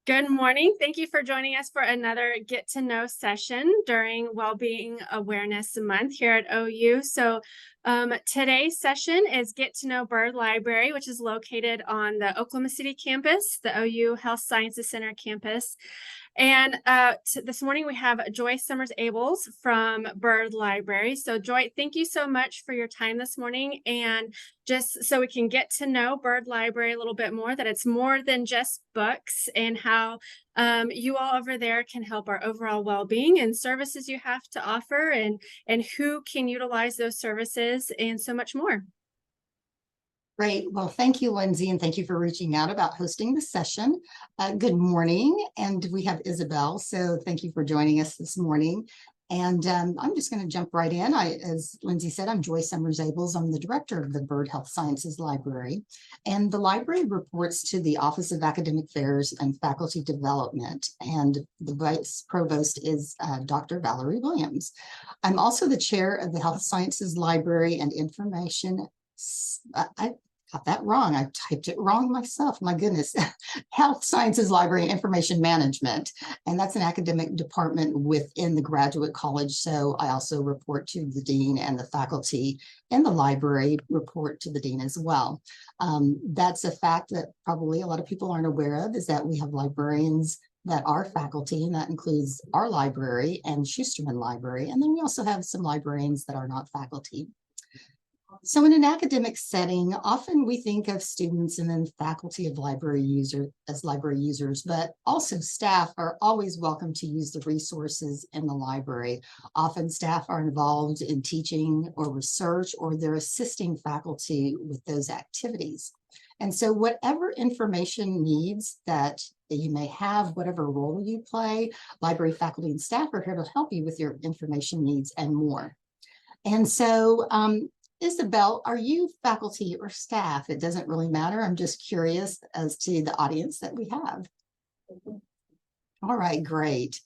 Good morning. Thank you for joining us for another Get to Know session during Wellbeing Awareness Month here at OU. Today's session is Get to Know Bird Library, which is located on the Oklahoma City campus, the OU Health Sciences Center campus. And this morning we have Joy Summers-Abels from Bird Library. So Joy, thank you so much for your time this morning. And just so we can get to know Bird Library a little bit more, that it's more than just books, and how you all over there can help our overall well-being and services you have to offer, and who can utilize those services, and so much more. Great. Well, thank you, Lindsay, and thank you for reaching out about hosting the session. Good morning, and we have Isabel, so thank you for joining us this morning. And I'm just going to jump right in. As Lindsay said, I'm Joy Summers-Abels. I'm the director of the Bird Health Sciences Library, and the library reports to the Office of Academic Affairs and Faculty Development, and the vice provost is Dr. Valerie Williams. I'm also the chair of the Health Sciences Library and Information. I got that wrong. I typed it wrong myself. My goodness. Health Sciences Library and Information Management. And that's an academic department within the graduate college. So I also report to the dean, and the faculty in the library report to the dean as well. That's a fact that probably a lot of people aren't aware of, is that we have librarians that are faculty, and that includes our library and Schusterman Library. And then we also have some librarians that are not faculty. So in an academic setting, often we think of students and then faculty of library as library users, but also staff are always welcome to use the resources in the library. Often staff are involved in teaching or research, or they're assisting faculty with those activities. And so whatever information needs that you may have, whatever role you play, library faculty and staff are here to help you with your information needs and more. And so Isabel, are you faculty or staff? It doesn't really matter. I'm just curious as to the audience that we have. All right, great.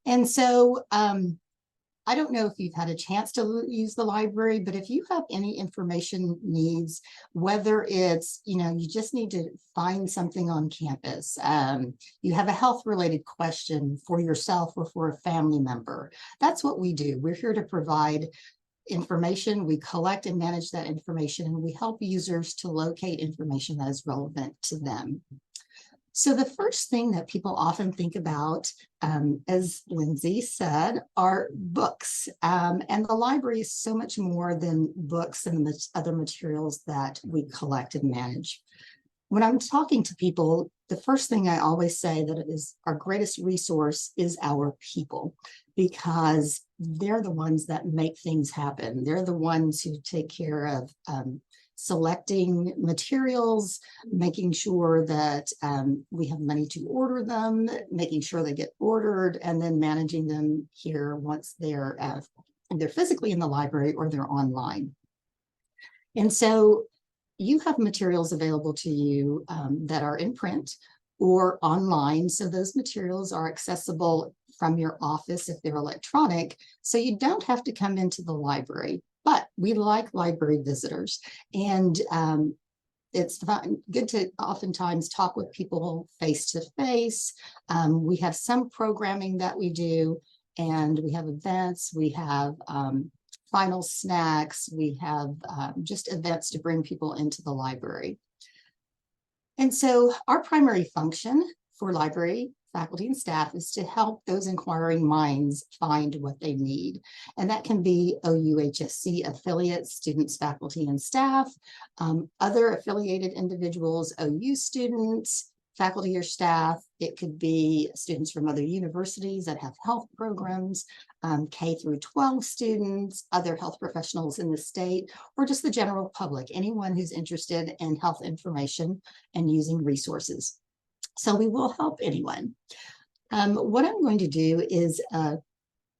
And so I don't know if you've had a chance to use the library, but if you have any information needs, whether it's, you just need to find something on campus, you have a health related question for yourself or for a family member, that's what we do. We're here to provide information. We collect and manage that information, and we help users to locate information that is relevant to them. So the first thing that people often think about, as Lindsay said, are books. And the library is so much more than books and the other materials that we collect and manage. When I'm talking to people, the first thing I always say that is our greatest resource is our people, because they're the ones that make things happen. They're the ones who take care of selecting materials, making sure that we have money to order them, making sure they get ordered, and then managing them here once they're physically in the library or they're online. And so you have materials available to you that are in print or online. So those materials are accessible from your office if they're electronic. So you don't have to come into the library, but we like library visitors. And it's good to oftentimes talk with people face to face. We have some programming that we do, and we have events, we have final snacks, we have just events to bring people into the library. And so our primary function for library faculty and staff is to help those inquiring minds find what they need. And that can be OUHSC affiliates, students, faculty, and staff, other affiliated individuals, OU students, faculty or staff. It could be students from other universities that have health programs, K through 12 students, other health professionals in the state, or just the general public, anyone who's interested in health information and using resources. So we will help anyone. What I'm going to do is a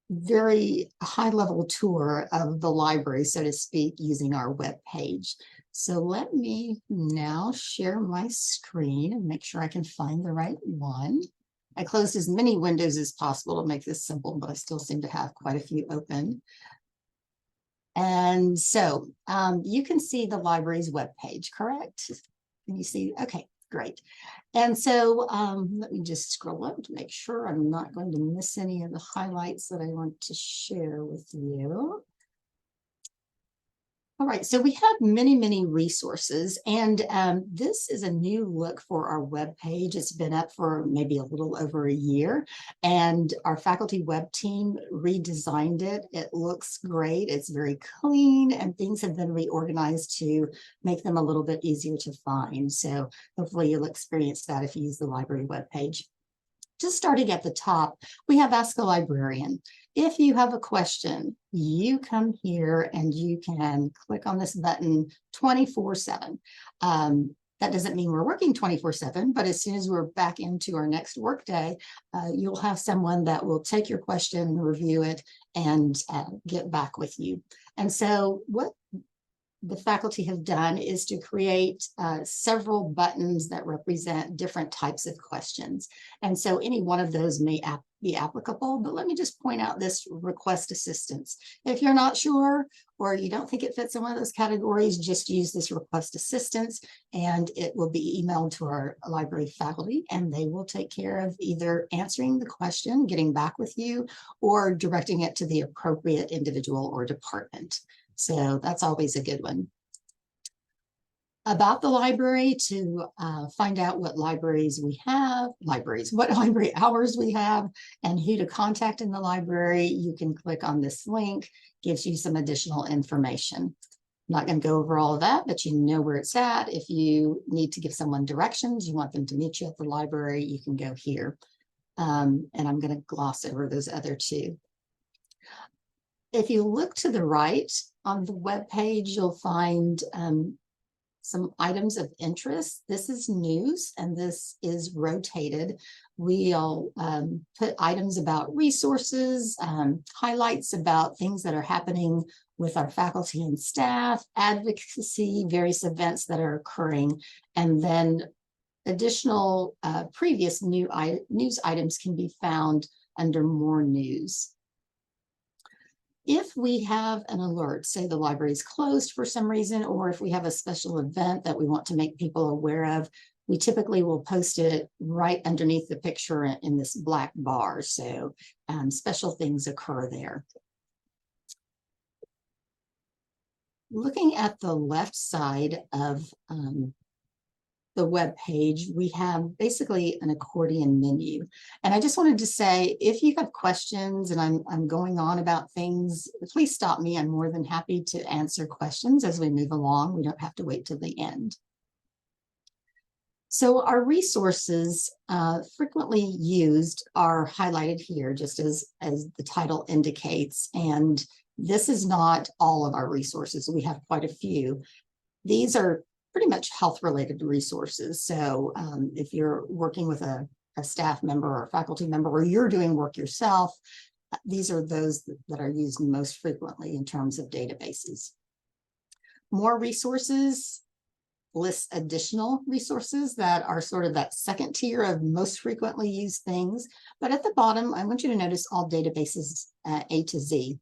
very high-level tour of the library, so to speak, using our web page. So let me now share my screen and make sure I can find the right one. I closed as many windows as possible to make this simple, but I still seem to have quite a few open. And so you can see the library's webpage, correct? Can you see? Okay, great. And so let me just scroll up to make sure I'm not going to miss any of the highlights that I want to share with you. All right, so we have many, many resources, and this is a new look for our web page. It's been up for maybe a little over a year, and our faculty web team redesigned it. It looks great. It's very clean, and things have been reorganized to make them a little bit easier to find. So hopefully you'll experience that if you use the library web page. Just starting at the top, we have Ask a Librarian. If you have a question, you come here and you can click on this button 24/7. That doesn't mean we're working 24/7, but as soon as we're back into our next workday, you'll have someone that will take your question, review it, and get back with you. And so what the faculty have done is to create several buttons that represent different types of questions. And so any one of those may be applicable, but let me just point out this request assistance. If you're not sure or you don't think it fits in one of those categories, just use this request assistance and it will be emailed to our library faculty and they will take care of either answering the question, getting back with you, or directing it to the appropriate individual or department. So that's always a good one. About the library, to find out what libraries we have, what library hours we have, and who to contact in the library, you can click on this link, gives you some additional information. I'm not going to go over all of that, but you know where it's at. If you need to give someone directions, you want them to meet you at the library, you can go here. And I'm going to gloss over those other two. If you look to the right on the web page, you'll find some items of interest. This is news and this is rotated. We'll put items about resources, highlights about things that are happening with our faculty and staff, advocacy, various events that are occurring, and then additional previous news items can be found under more news. If we have an alert, say the library is closed for some reason, or if we have a special event that we want to make people aware of, we typically will post it right underneath the picture in this black bar. So special things occur there. Looking at the left side of the web page, we have basically an accordion menu. And I just wanted to say, if you have questions and I'm going on about things, please stop me. I'm more than happy to answer questions as we move along. We don't have to wait till the end. So our resources frequently used are highlighted here, just as the title indicates. And this is not all of our resources. We have quite a few. These are pretty much health-related resources. So if you're working with a staff member or a faculty member, or you're doing work yourself, these are those that are used most frequently in terms of databases. More resources lists additional resources that are sort of that second tier of most frequently used things. But at the bottom, I want you to notice all databases A to Z.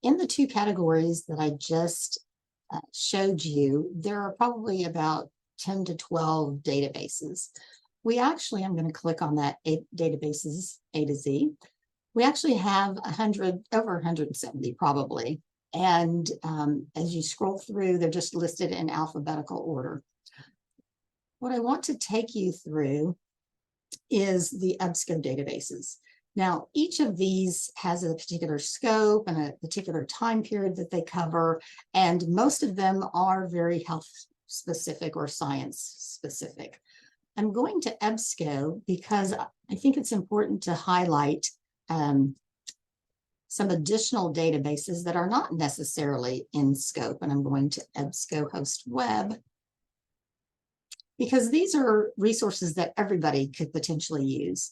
In the two categories that I just showed you, there are probably about 10 to 12 databases. We actually, I'm going to click on that databases A to Z. We actually have over 170 probably. And as you scroll through, they're just listed in alphabetical order. What I want to take you through is the EBSCO databases. Now, each of these has a particular scope and a particular time period that they cover, and most of them are very health specific or science specific. I'm going to EBSCO because I think it's important to highlight some additional databases that are not necessarily in scope, and I'm going to EBSCO host web because these are resources that everybody could potentially use.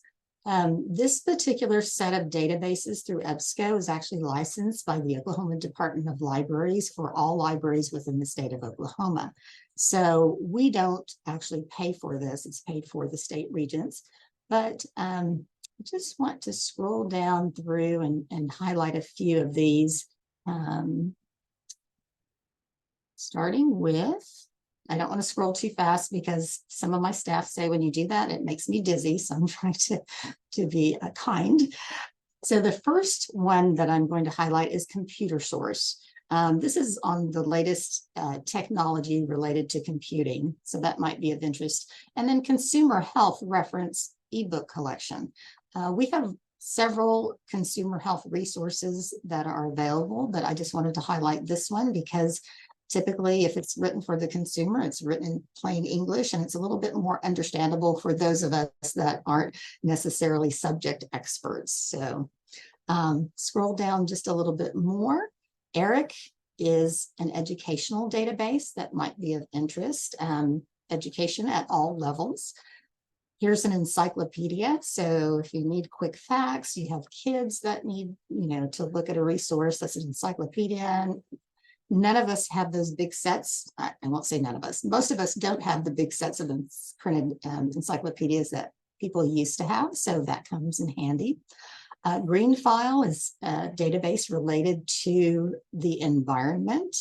This particular set of databases through EBSCO is actually licensed by the Oklahoma Department of Libraries for all libraries within the state of Oklahoma. So we don't actually pay for this, it's paid for the state regents. But I just want to scroll down through and highlight a few of these. Starting with I don't want to scroll too fast because some of my staff say when you do that, it makes me dizzy. So I'm trying to be kind. So the first one that I'm going to highlight is computer source. This is on the latest technology related to computing, so that might be of interest. And then consumer health reference ebook collection. We have several consumer health resources that are available, but I just wanted to highlight this one because typically if it's written for the consumer, it's written in plain English, and it's a little bit more understandable for those of us that aren't necessarily subject experts. So scroll down just a little bit more. ERIC is an educational database that might be of interest, education at all levels. Here's an encyclopedia. So if you need quick facts, you have kids that need, to look at a resource, that's an encyclopedia. None of us have those big sets. I won't say none of us. Most of us don't have the big sets of printed encyclopedias that people used to have. So that comes in handy. Green File is a database related to the environment.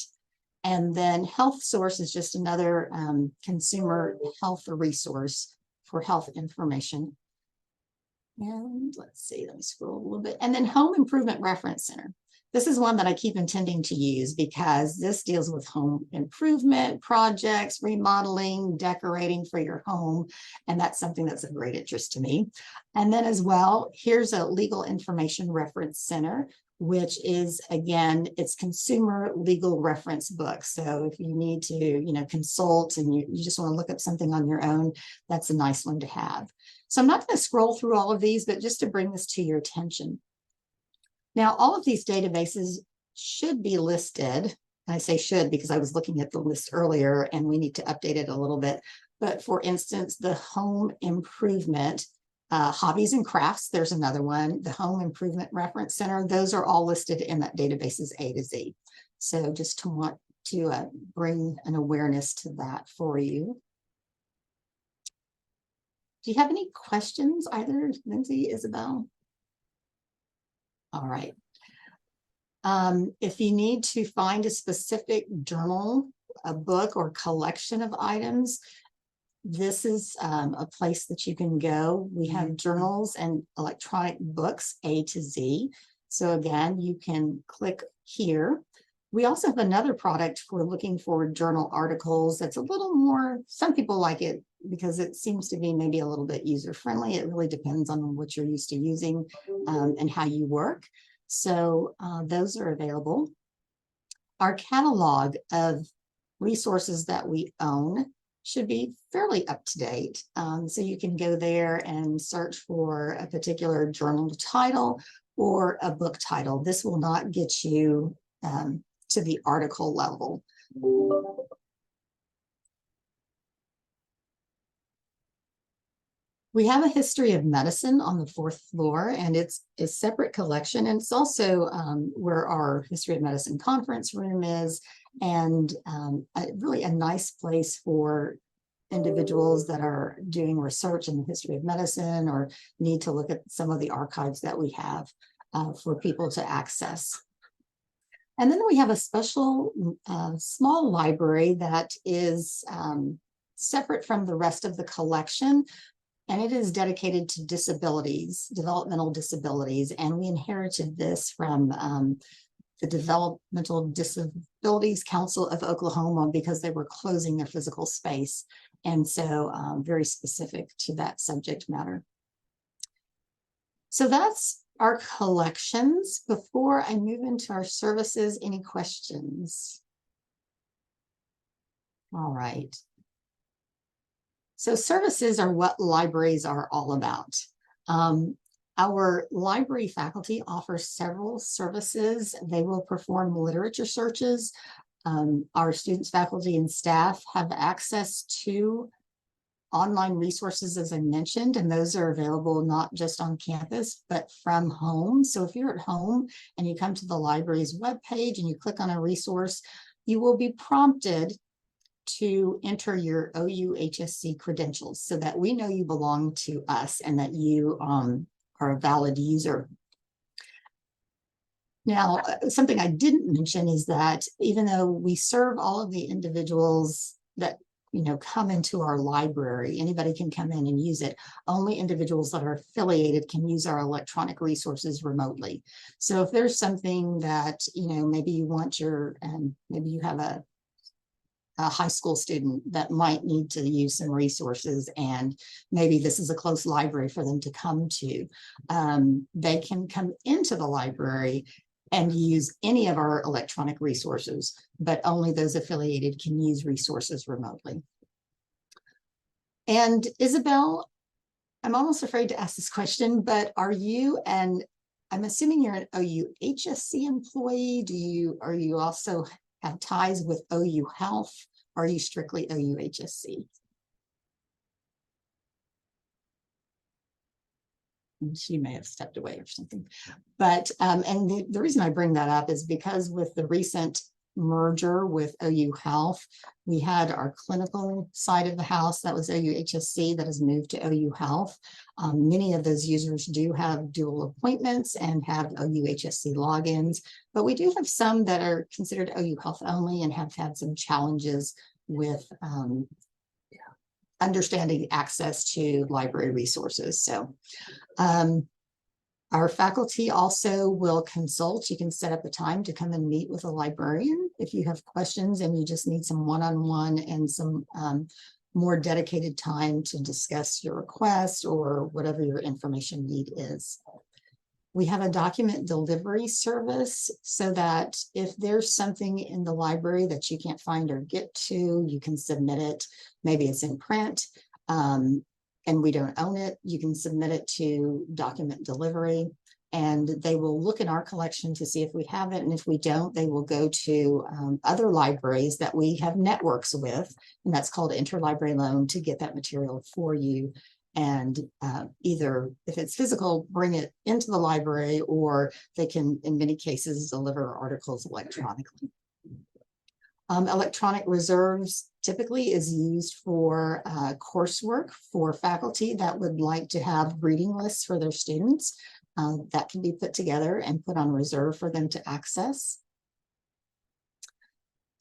And then Health Source is just another consumer health resource for health information. And let's see, let me scroll a little bit. And then Home Improvement Reference Center. This is one that I keep intending to use because this deals with home improvement projects, remodeling, decorating for your home. And that's something that's of great interest to me. And then as well, here's a Legal Information Reference Center, which is, again, it's consumer legal reference books. So if you need to, consult and you just want to look up something on your own, that's a nice one to have. So I'm not going to scroll through all of these, but just to bring this to your attention. Now, all of these databases should be listed. And I say should because I was looking at the list earlier and we need to update it a little bit. But for instance, the home improvement, hobbies and crafts, there's another one, the Home Improvement Reference Center, those are all listed in that databases A to Z. So just to want to bring an awareness to that for you. Do you have any questions, either Lindsay, Isabel? All right. If you need to find a specific journal, a book, or collection of items, this is a place that you can go. We have journals and electronic books A to Z. So again, you can click here. We also have another product for looking for journal articles that's a little more, some people like it because it seems to be maybe a little bit user-friendly. It really depends on what you're used to using and how you work. So those are available. Our catalog of resources that we own should be fairly up to date. So you can go there and search for a particular journal title or a book title. This will not get you to the article level. We have a history of medicine on the 4th floor, and it's a separate collection. And it's also where our history of medicine conference room is, and really a nice place for individuals that are doing research in the history of medicine or need to look at some of the archives that we have for people to access. And then we have a special small library that is separate from the rest of the collection. And it is dedicated to disabilities, developmental disabilities. And we inherited this from the Developmental Disabilities Council of Oklahoma because they were closing their physical space. And so very specific to that subject matter. So that's our collections. Before I move into our services, any questions? All right. So services are what libraries are all about. Our library faculty offers several services. They will perform literature searches. Our students, faculty, and staff have access to online resources, as I mentioned, and those are available not just on campus, but from home. So if you're at home and you come to the library's webpage and you click on a resource, you will be prompted to enter your OU-HSC credentials so that we know you belong to us and that you are a valid user. Now, something I didn't mention is that even though we serve all of the individuals that come into our library. Anybody can come in and use it. Only individuals that are affiliated can use our electronic resources remotely. So if there's something that, maybe you want maybe you have a high school student that might need to use some resources, and maybe this is a close library for them to come to. They can come into the library and use any of our electronic resources, but only those affiliated can use resources remotely. And Isabel, I'm almost afraid to ask this question, but I'm assuming you're an OU HSC employee. Are you also have ties with OU Health? Or are you strictly OU HSC? She may have stepped away or something. But and the reason I bring that up is because with the recent merger with OU Health, we had our clinical side of the house that was OU HSC that has moved to OU Health. Many of those users do have dual appointments and have OU HSC logins, but we do have some that are considered OU Health only and have had some challenges with understanding access to library resources. So our faculty also will consult. You can set up a time to come and meet with a librarian if you have questions and you just need some one-on-one and some more dedicated time to discuss your request or whatever your information need is. We have a document delivery service so that if there's something in the library that you can't find or get to, you can submit it. Maybe it's in print and we don't own it. You can submit it to document delivery and they will look in our collection to see if we have it. And if we don't, they will go to other libraries that we have networks with, and that's called interlibrary loan, to get that material for you. And either if it's physical, bring it into the library, or they can, in many cases, deliver articles electronically. Electronic reserves typically is used for coursework for faculty that would like to have reading lists for their students. That can be put together and put on reserve for them to access.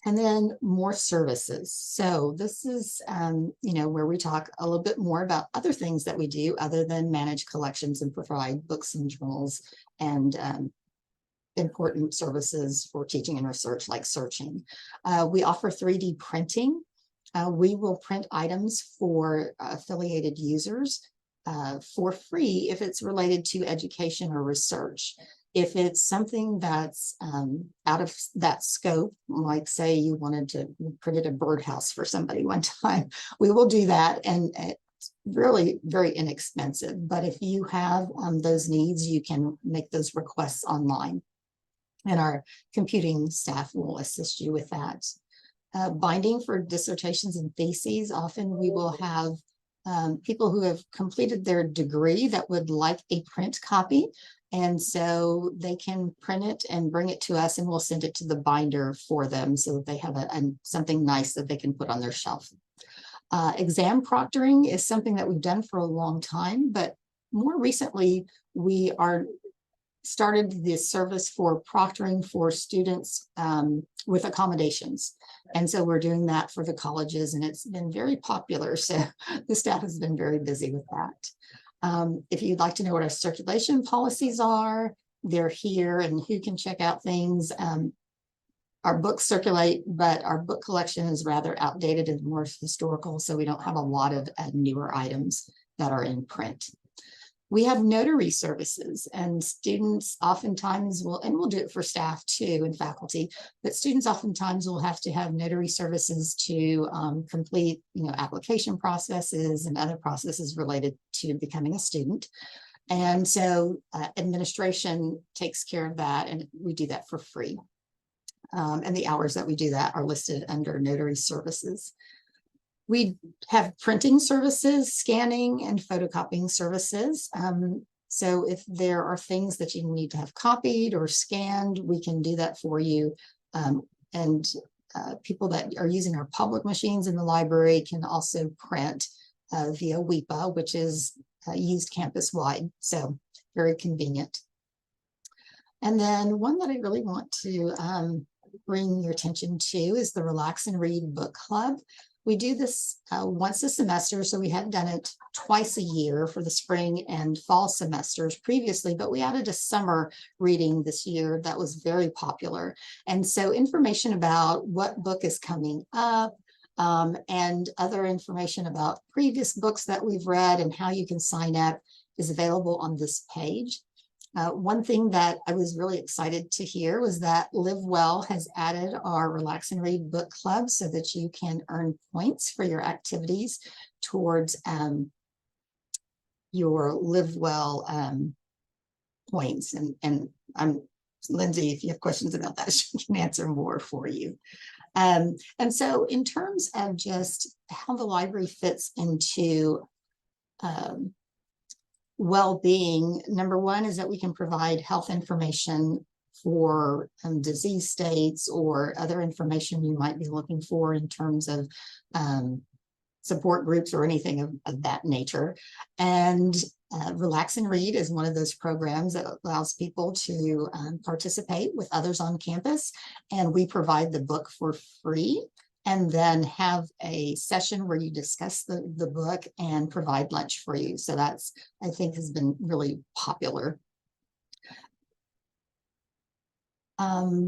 And then more services. So this is, where we talk a little bit more about other things that we do other than manage collections and provide books and journals and important services for teaching and research like searching. We offer 3D printing. We will print items for affiliated users for free if it's related to education or research. If it's something that's out of that scope, like say you wanted to print a birdhouse for somebody one time, we will do that, and it's really very inexpensive. But if you have those needs, you can make those requests online, and our computing staff will assist you with that. Binding for dissertations and theses. Often we will have people who have completed their degree that would like a print copy. And so they can print it and bring it to us, and we'll send it to the binder for them so that they have something nice that they can put on their shelf. Exam proctoring is something that we've done for a long time, but more recently we started this service for proctoring for students with accommodations. And so we're doing that for the colleges, and it's been very popular. So the staff has been very busy with that. If you'd like to know what our circulation policies are, they're here, and who can check out things. Our books circulate, but our book collection is rather outdated and more historical, so we don't have a lot of newer items that are in print. We have notary services, and students oftentimes will, and we'll do it for staff too and faculty, but students oftentimes will have to have notary services to complete, application processes and other processes related to becoming a student. And so administration takes care of that, and we do that for free. And the hours that we do that are listed under notary services. We have printing services, scanning, and photocopying services. So if there are things that you need to have copied or scanned, we can do that for you. People that are using our public machines in the library can also print via WIPA, which is used campus-wide, so very convenient. And then one that I really want to bring your attention to is the Relax and Read Book Club. we do this once a semester, so we had done it twice a year for the spring and fall semesters previously, but we added a summer reading this year that was very popular. And so information about what book is coming up, and other information about previous books that we've read and how you can sign up is available on this page. One thing that I was really excited to hear was that Live Well has added our Relax and Read book club so that you can earn points for your activities towards your Live Well points. And I'm Lindsay, if you have questions about that, she can answer more for you. And so in terms of just how the library fits into well-being, number one is that we can provide health information for disease states or other information you might be looking for in terms of support groups or anything of that nature. And Relax and Read is one of those programs that allows people to participate with others on campus, and we provide the book for free, and then have a session where you discuss the book and provide lunch for you. So that's, I think, has been really popular.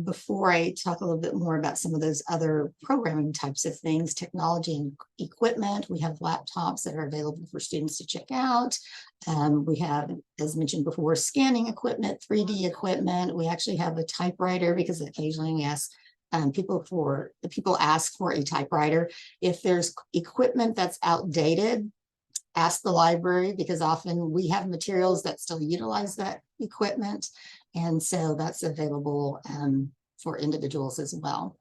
Before I talk a little bit more about some of those other programming types of things, technology and equipment, we have laptops that are available for students to check out. We have, as mentioned before, scanning equipment, 3D equipment. We actually have a typewriter because occasionally we ask people ask for a typewriter. If there's equipment that's outdated, ask the library, because often we have materials that still utilize that equipment. And so that's available for individuals as well.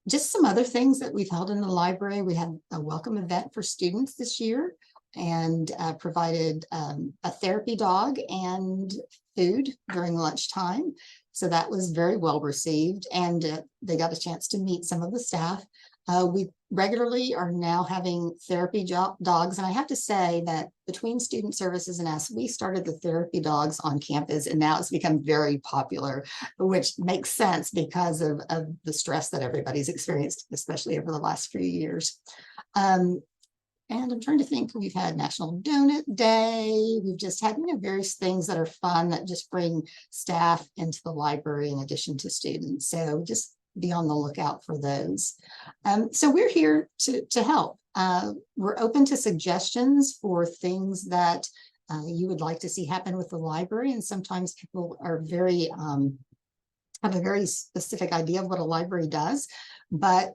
Just some other things that we've held in the library. We had a welcome event for students this year and provided a therapy dog and food during lunchtime. So that was very well received, and they got a chance to meet some of the staff. We regularly are now having therapy dogs, and I have to say that between student services and us, we started the therapy dogs on campus, and now it's become very popular, which makes sense because of the stress that everybody's experienced, especially over the last few years. And I'm trying to think, we've had National Donut Day. We've just had, various things that are fun that just bring staff into the library in addition to students. So just be on the lookout for those. So we're here to help. We're open to suggestions for things that you would like to see happen with the library. And sometimes people are have a very specific idea of what a library does, but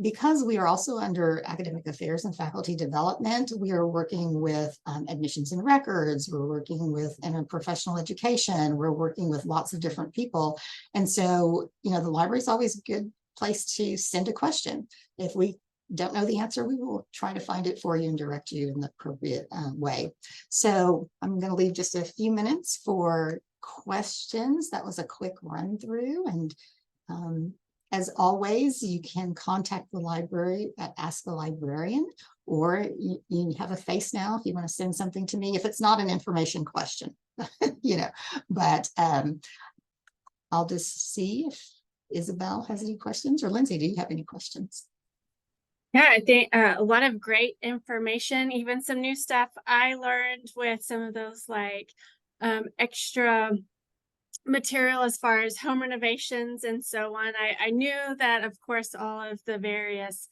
because we are also under academic affairs and faculty development, we are working with admissions and records, we're working with interprofessional education, we're working with lots of different people. And so, the library is always a good place to send a question. If we don't know the answer, we will try to find it for you and direct you in the appropriate way. So I'm going to leave just a few minutes for questions. That was a quick run through, and as always, you can contact the library at Ask the Librarian, or you have a face now if you want to send something to me, if it's not an information question, but I'll just see if Isabel has any questions, or Lindsay, do you have any questions? Yeah, I think a lot of great information, even some new stuff I learned with some of those extra material as far as home renovations and so on. I knew that, of course, all of the various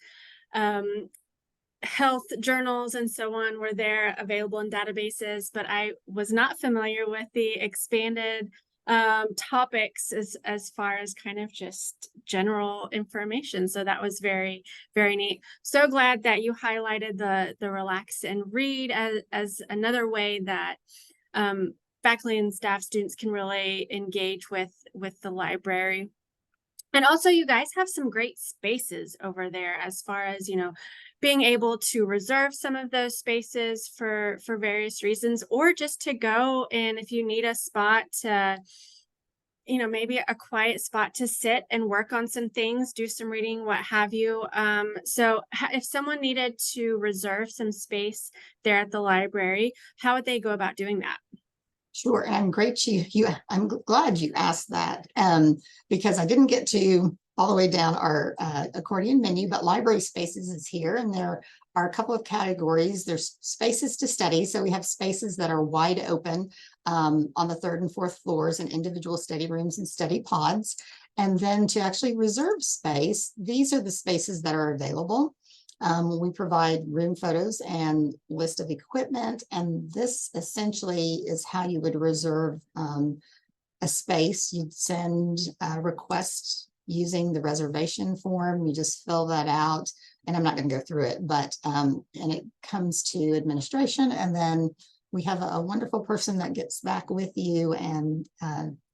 health journals and so on were there available in databases, but I was not familiar with the expanded topics as far as kind of just general information. So that was very, very neat. So glad that you highlighted the Relax and Read as another way that faculty and staff, students can really engage with the library. And also, you guys have some great spaces over there as far as, being able to reserve some of those spaces for various reasons, or just to go and if you need a spot to, maybe a quiet spot to sit and work on some things, do some reading, what have you. So if someone needed to reserve some space there at the library, how would they go about doing that? Sure, and I'm glad you asked that, because I didn't get to all the way down our accordion menu, but library spaces is here, and there are a couple of categories. There's spaces to study. So we have spaces that are wide open on the third and fourth floors and individual study rooms and study pods. And then to actually reserve space, these are the spaces that are available. We provide room photos and list of equipment, and this essentially is how you would reserve a space. You'd send a request using the reservation form. You just fill that out, and I'm not going to go through it, but and it comes to administration, and then we have a wonderful person that gets back with you and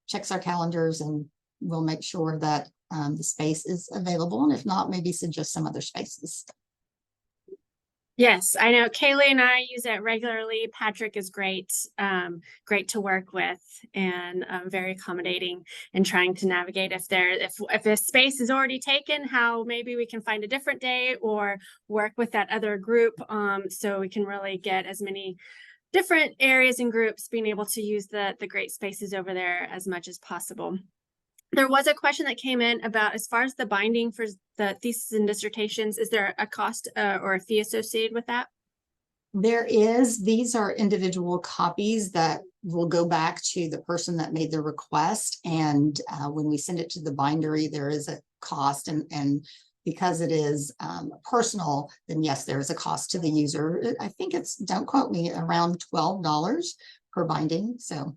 checks our calendars, and we'll make sure that the space is available, and if not, maybe suggest some other spaces. Yes, I know Kaylee and I use it regularly. Patrick is great, great to work with, and very accommodating in trying to navigate if a space is already taken, how maybe we can find a different day or work with that other group, so we can really get as many different areas and groups being able to use the great spaces over there as much as possible. There was a question that came in about, as far as the binding for the thesis and dissertations, is there a cost or a fee associated with that? There is. These are individual copies that will go back to the person that made the request. And when we send it to the bindery, there is a cost. And because it is personal, then yes, there is a cost to the user. I think it's, don't quote me, around $12 per binding. So.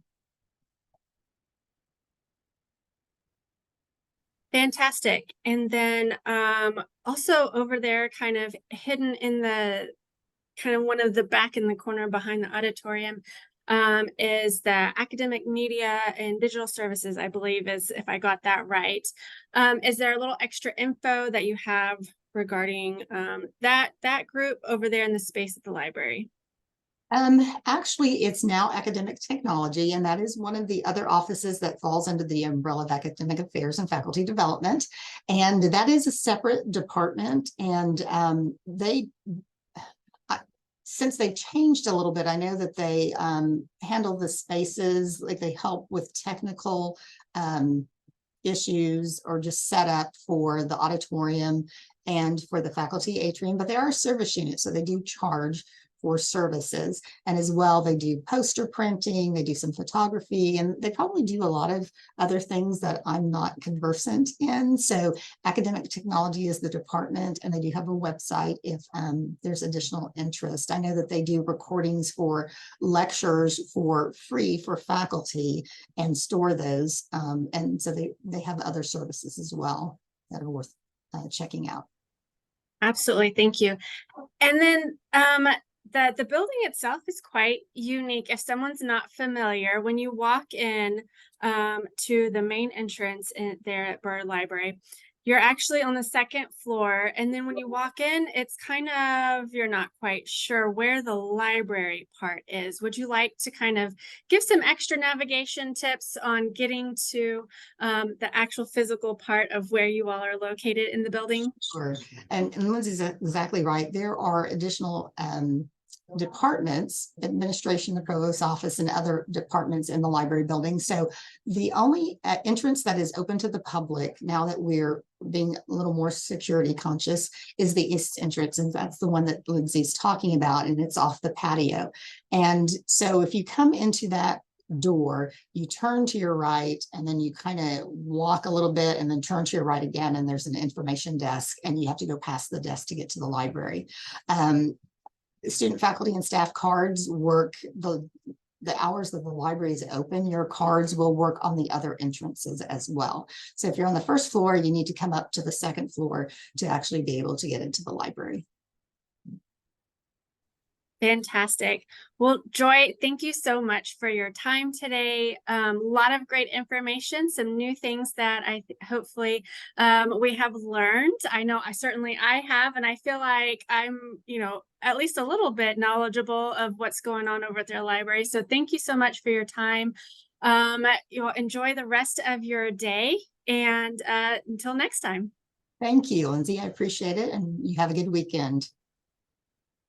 Fantastic. And then also over there, kind of hidden in the kind of one of the back in the corner behind the auditorium, is the academic media and digital services, I believe, is, if I got that right. Is there a little extra info that you have regarding that group over there in the space at the library? Actually, it's now academic technology, and that is one of the other offices that falls under the umbrella of academic affairs and faculty development. And that is a separate department. And since they've changed a little bit, I know that they handle the spaces, like they help with technical issues or just set up for the auditorium and for the faculty atrium, but they are a service unit, so they do charge for services. And as well, they do poster printing, they do some photography, and they probably do a lot of other things that I'm not conversant in. So academic technology is the department, and they do have a website if there's additional interest. I know that they do recordings for lectures for free for faculty and store those. And so they have other services as well that are worth checking out. Absolutely. Thank you. And then the building itself is quite unique. If someone's not familiar, when you walk in to the main entrance there at Burr Library, you're actually on the second floor. And then when you walk in, it's kind of, you're not quite sure where the library part is. Would you like to kind of give some extra navigation tips on getting to the actual physical part of where you all are located in the building? Sure. And Lindsay's exactly right. There are additional departments, administration, the provost's office, and other departments in the library building. So the only entrance that is open to the public, now that we're being a little more security conscious, is the east entrance. And that's the one that Lindsay's talking about, and it's off the patio. And so if you come into that door, you turn to your right, and then you kind of walk a little bit and then turn to your right again, and there's an information desk, and you have to go past the desk to get to the library. Student, faculty, and staff cards work the hours that the library is open. Your cards will work on the other entrances as well. So if you're on the first floor, you need to come up to the second floor to actually be able to get into the library. Fantastic. Well, Joy, thank you so much for your time today. A lot of great information, some new things that hopefully we have learned. I know I have, and I feel like I'm, at least a little bit knowledgeable of what's going on over at their library. So thank you so much for your time. You'll enjoy the rest of your day, and until next time. Thank you, Lindsay. I appreciate it, and you have a good weekend.